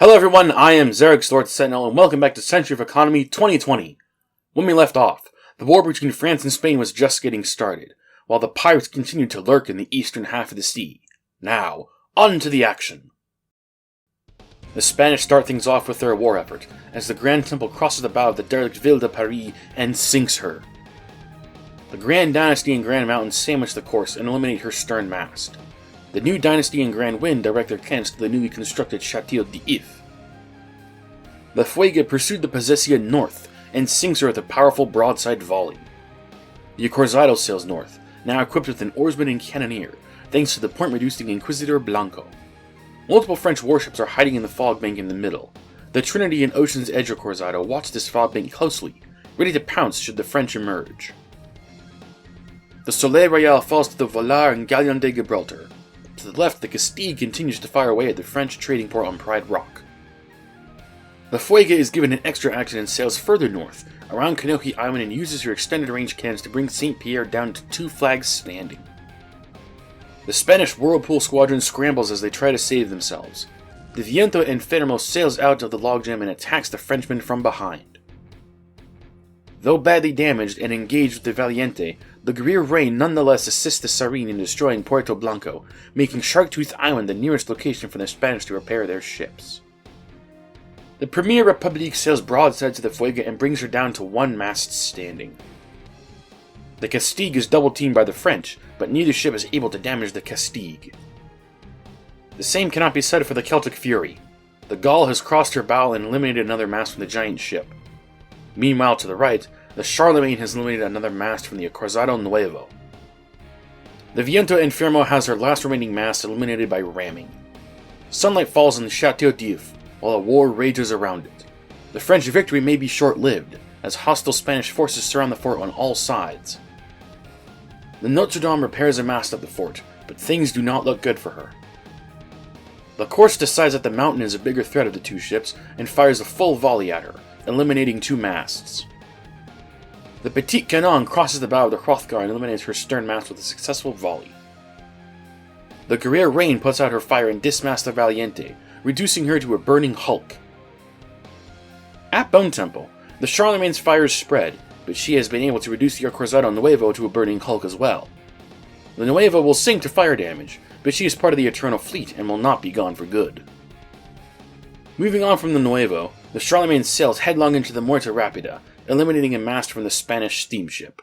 Hello everyone, I am Zarek Lord Sentinel, and welcome back to Century of Economy 2020. When we left off, the war between France and Spain was just getting started, while the pirates continued to lurk in the eastern half of the sea. Now, on to the action! The Spanish start things off with their war effort, as the Grand Temple crosses the bow of the derelict Ville de Paris and sinks her. The Grand Dynasty and Grand Mountain sandwich the course and eliminate her stern mast. The new Dynasty and Grand Wind direct their cannons to the newly constructed Château d'If. The Fuego pursued the Possessia north and sinks her with a powerful broadside volley. The Acorazado sails north, now equipped with an oarsman and cannoneer, thanks to the point-reducing Inquisitor Blanco. Multiple French warships are hiding in the fog bank in the middle. The Trinity and Ocean's Edge Acorazado watch this fog bank closely, ready to pounce should the French emerge. The Soleil Royal falls to the Volare and Galleon de Gibraltar. To the left, the Castille continues to fire away at the French trading port on Pride Rock. The Fuego is given an extra action and sails further north, around Kanohi Island, and uses her extended range cannons to bring St. Pierre down to 2 flags standing. The Spanish Whirlpool Squadron scrambles as they try to save themselves. The Viento Enfermo sails out of the logjam and attacks the Frenchmen from behind. Though badly damaged and engaged with the Valiente, the Guerrier Rain nonetheless assists the Sarine in destroying Puerto Blanco, making Sharktooth Island the nearest location for the Spanish to repair their ships. The Premier Republique sails broadside to the Fuego and brings her down to 1 mast standing. The Castille is double-teamed by the French, but neither ship is able to damage the Castille. The same cannot be said for the Celtic Fury. The Gaul has crossed her bow and eliminated another mast from the giant ship. Meanwhile, to the right, the Charlemagne has eliminated another mast from the Acorazado Nuevo. The Viento Enfermo has her last remaining mast eliminated by ramming. Sunlight falls on the Château d'If, while a war rages around it. The French victory may be short-lived, as hostile Spanish forces surround the fort on all sides. The Notre Dame repairs a mast at the fort, but things do not look good for her. La Course decides that the Mountain is a bigger threat of the 2 ships, and fires a full volley at her, eliminating 2 masts. The Petit Canon crosses the bow of the Hrothgar and eliminates her stern mast with a successful volley. The Guerrier Rain puts out her fire and dismasts the Valiente, reducing her to a burning hulk. At Bone Temple, the Charlemagne's fires spread, but she has been able to reduce the Acorazado Nuevo to a burning hulk as well. The Nuevo will sink to fire damage, but she is part of the Eternal Fleet and will not be gone for good. Moving on from the Nuevo, the Charlemagne sails headlong into the Muerta Rapida, eliminating a mast from the Spanish steamship.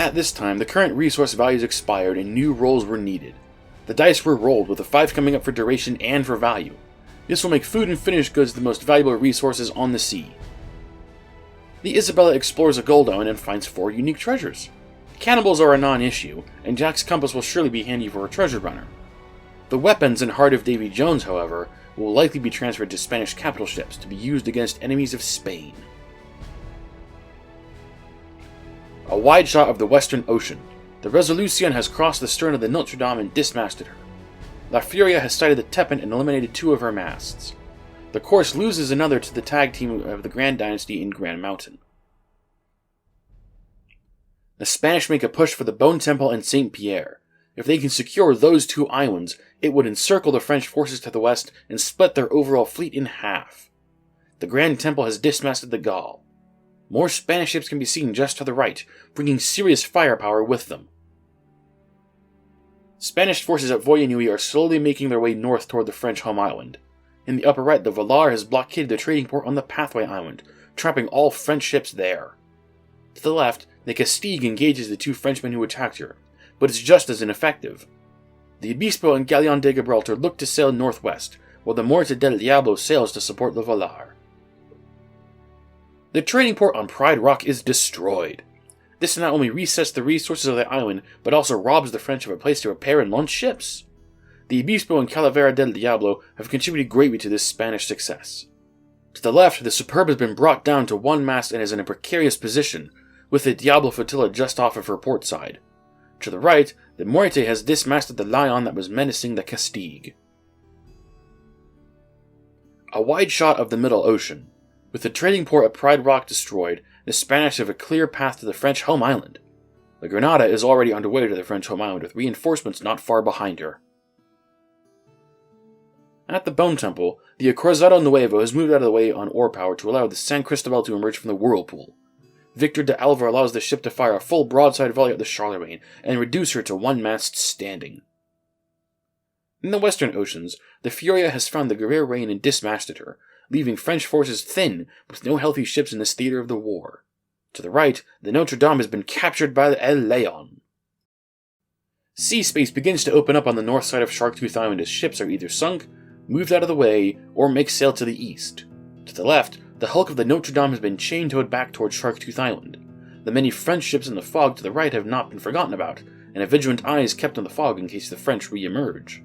At this time, the current resource values expired and new rolls were needed. The dice were rolled, with a 5 coming up for duration and for value. This will make food and finished goods the most valuable resources on the sea. The Isabella explores a gold island and finds 4 unique treasures. Cannibals are a non-issue, and Jack's compass will surely be handy for a treasure runner. The weapons and heart of Davy Jones, however, will likely be transferred to Spanish capital ships to be used against enemies of Spain. A wide shot of the Western Ocean. The Resolution has crossed the stern of the Notre Dame and dismasted her. La Furia has sighted the Tepent and eliminated 2 of her masts. The Corse loses another to the tag team of the Grand Dynasty in Grand Mountain. The Spanish make a push for the Bone Temple and Saint Pierre. If they can secure those 2 islands, it would encircle the French forces to the west and split their overall fleet in half. The Grand Temple has dismasted the Gaul. More Spanish ships can be seen just to the right, bringing serious firepower with them. Spanish forces at Voyanui are slowly making their way north toward the French home island. In the upper right, the Valar has blockaded the trading port on the Pathway Island, trapping all French ships there. To the left, the Castille engages the 2 Frenchmen who attacked her, but it's just as ineffective. The Obispo and Galleon de Gibraltar look to sail northwest, while the Muerte del Diablo sails to support the Valar. The trading port on Pride Rock is destroyed. This not only resets the resources of the island, but also robs the French of a place to repair and launch ships. The Obispo and Calavera del Diablo have contributed greatly to this Spanish success. To the left, the Superb has been brought down to 1 mast and is in a precarious position, with the Diablo flotilla just off of her port side. To the right, the Muerte has dismasted the Lion that was menacing the Castille. A wide shot of the Middle Ocean. With the trading port at Pride Rock destroyed, the Spanish have a clear path to the French home island. The Granada is already underway to the French home island, with reinforcements not far behind her. At the Bone Temple, the Acorazado Nuevo has moved out of the way on oar power to allow the San Cristobal to emerge from the whirlpool. Victor de Alva allows the ship to fire a full broadside volley at the Charlemagne and reduce her to 1 mast standing. In the Western Oceans, the Furia has found the Guerriere Reign and dismasted her, leaving French forces thin with no healthy ships in this theater of the war. To the right, the Notre Dame has been captured by the El Leon. Sea space begins to open up on the north side of Sharktooth Island as ships are either sunk, moved out of the way, or make sail to the east. To the left, the hulk of the Notre Dame has been chain-towed back towards Sharktooth Island. The many French ships in the fog to the right have not been forgotten about, and a vigilant eye is kept on the fog in case the French re-emerge.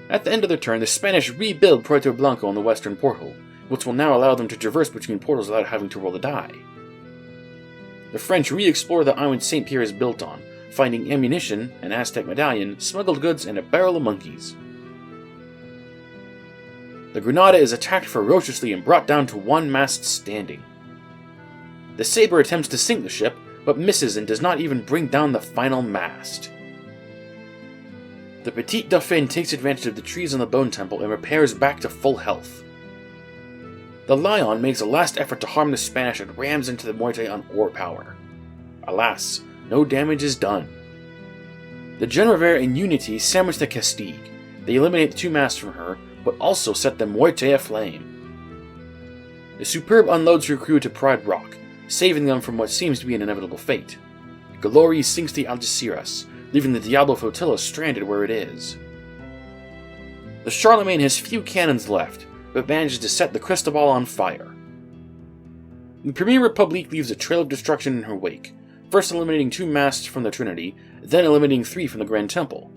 At the end of their turn, the Spanish rebuild Puerto Blanco on the western portal, which will now allow them to traverse between portals without having to roll a die. The French re-explore the island Saint Pierre is built on, finding ammunition, an Aztec medallion, smuggled goods, and a barrel of monkeys. The Granada is attacked ferociously and brought down to 1 mast standing. The Sabre attempts to sink the ship, but misses and does not even bring down the final mast. The Petite Dauphine takes advantage of the trees on the Bone Temple and repairs back to full health. The Lion makes a last effort to harm the Spanish and rams into the Muerte on oar power. Alas, no damage is done. The Genevieve and Unity sandwich the Castille. They eliminate the 2 masts from her, but also set the Muerte aflame. The Superb unloads her crew to Pride Rock, saving them from what seems to be an inevitable fate. Glory sinks the Algeciras, leaving the Diablo flotilla stranded where it is. The Charlemagne has few cannons left, but manages to set the Cristobal on fire. The Premier Republique leaves a trail of destruction in her wake, first eliminating 2 masts from the Trinity, then eliminating 3 from the Grand Temple.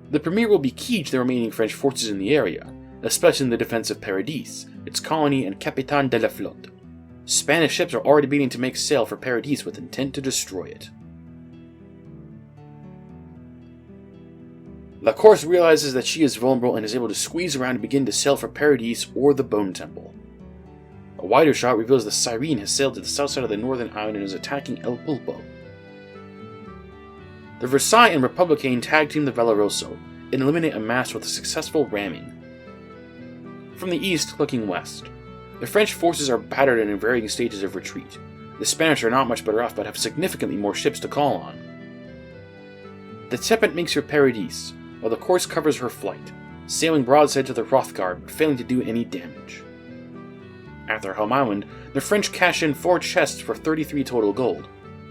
The Premier will be key to the remaining French forces in the area, especially in the defense of Paradis, its colony and Capitaine de la Flotte. Spanish ships are already beginning to make sail for Paradis with intent to destroy it. La Corse realizes that she is vulnerable and is able to squeeze around and begin to sail for Paradis or the Bone Temple. A wider shot reveals the Cyrene has sailed to the south side of the northern island and is attacking El Pulpo. The Versailles and Republican tag team the Valoroso and eliminate a mast with a successful ramming. From the east, looking west, the French forces are battered and in varying stages of retreat. The Spanish are not much better off but have significantly more ships to call on. The Tepent makes her Paradis, while the Corse covers her flight, sailing broadside to the Hrothgar but failing to do any damage. At their home island, the French cash in 4 chests for 33 total gold.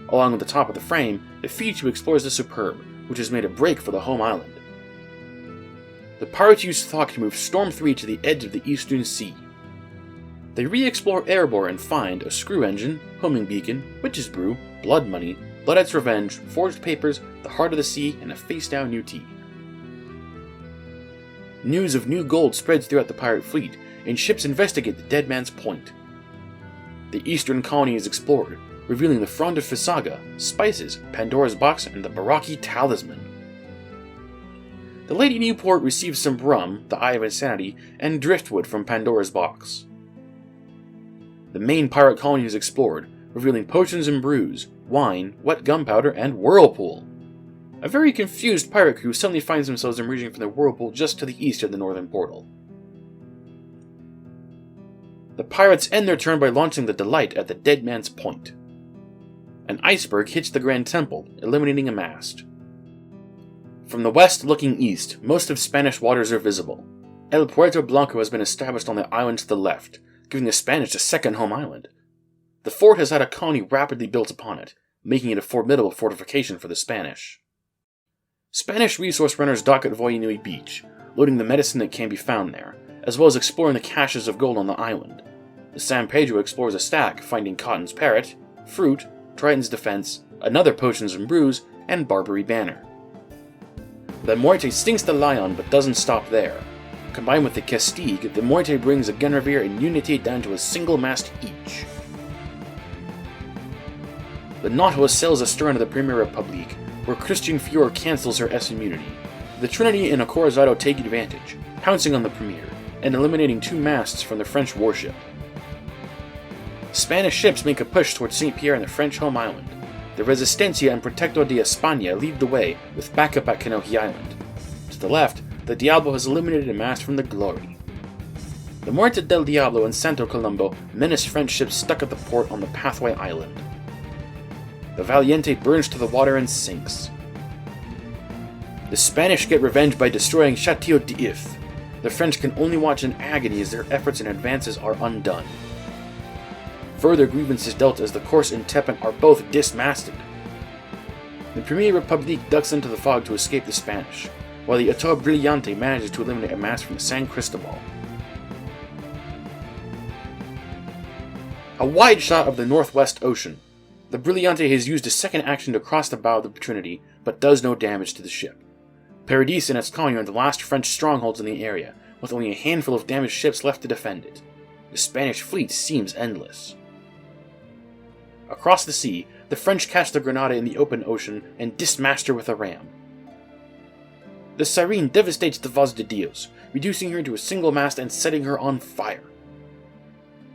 Along with the top of the frame, the Fijiu explores the Superb, which has made a break for the home island. The pirates use Thok to move Storm 3 to the edge of the Eastern Sea. They re-explore Erebor and find a screw engine, homing beacon, witch's brew, blood money, Bloodhead's revenge, forged papers, the heart of the sea, and a face-down UT. News of new gold spreads throughout the pirate fleet, and ships investigate the Dead Man's Point. The eastern colony is explored, revealing the Frond of Fisaga, spices, Pandora's box, and the Baraki talisman. The Lady Newport receives some rum, the Eye of Insanity, and driftwood from Pandora's box. The main pirate colony is explored, revealing potions and brews, wine, wet gunpowder, and whirlpool. A very confused pirate crew suddenly finds themselves emerging from the whirlpool just to the east of the northern portal. The pirates end their turn by launching the Delight at the Dead Man's Point. An iceberg hits the Grand Temple, eliminating a mast. From the west looking east, most of Spanish waters are visible. El Puerto Blanco has been established on the island to the left, giving the Spanish a second home island. The fort has had a colony rapidly built upon it, making it a formidable fortification for the Spanish. Spanish resource runners dock at Voyanui Beach, loading the medicine that can be found there, as well as exploring the caches of gold on the island. The San Pedro explores a stack, finding Cotton's Parrot, fruit, Triton's Defense, another Potions and Brews, and Barbary Banner. The Moite stinks the lion but doesn't stop there. Combined with the Castige, the Moite brings a Gunrevere and Unity down to a single mast each. The Nautilus sails astern of the Premier Republique, where Christian Fior cancels her S-immunity. The Trinity and Acorazado take advantage, pouncing on the Premier, and eliminating 2 masts from the French warship. Spanish ships make a push towards St. Pierre and the French home island. The Resistencia and Protector de España lead the way, with backup at Kanohi Island. To the left, the Diablo has eliminated a mast from the Glory. The Muerte del Diablo and Santo Colombo menace French ships stuck at the port on the Pathway Island. The Valiente burns to the water and sinks. The Spanish get revenge by destroying Château d'If. The French can only watch in agony as their efforts and advances are undone. Further grievance is dealt as the Corse and Teppan are both dismasted. The Premier Republique ducks into the fog to escape the Spanish, while the Etoile Brillante manages to eliminate a mast from the San Cristobal. A wide shot of the Northwest Ocean. The Brillante has used a second action to cross the bow of the Trinity, but does no damage to the ship. Paradis and its colony are the last French strongholds in the area, with only a handful of damaged ships left to defend it. The Spanish fleet seems endless. Across the sea, the French catch the Granada in the open ocean and dismast her with a ram. The Sirene devastates the Voz de Dios, reducing her to a single mast and setting her on fire.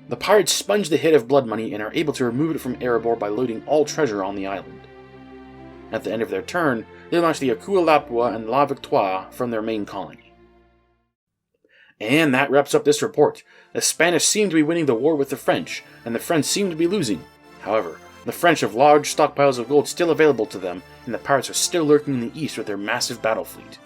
The pirates sponge the hit of blood money and are able to remove it from Erebor by loading all treasure on the island. At the end of their turn, they launch the Akua Lapua and La Victoire from their main colony. And that wraps up this report. The Spanish seem to be winning the war with the French, and the French seem to be losing. However, the French have large stockpiles of gold still available to them, and the pirates are still lurking in the east with their massive battle fleet.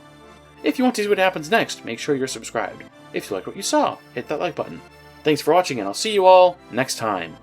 If you want to see what happens next, make sure you're subscribed. If you like what you saw, hit that like button. Thanks for watching, and I'll see you all next time.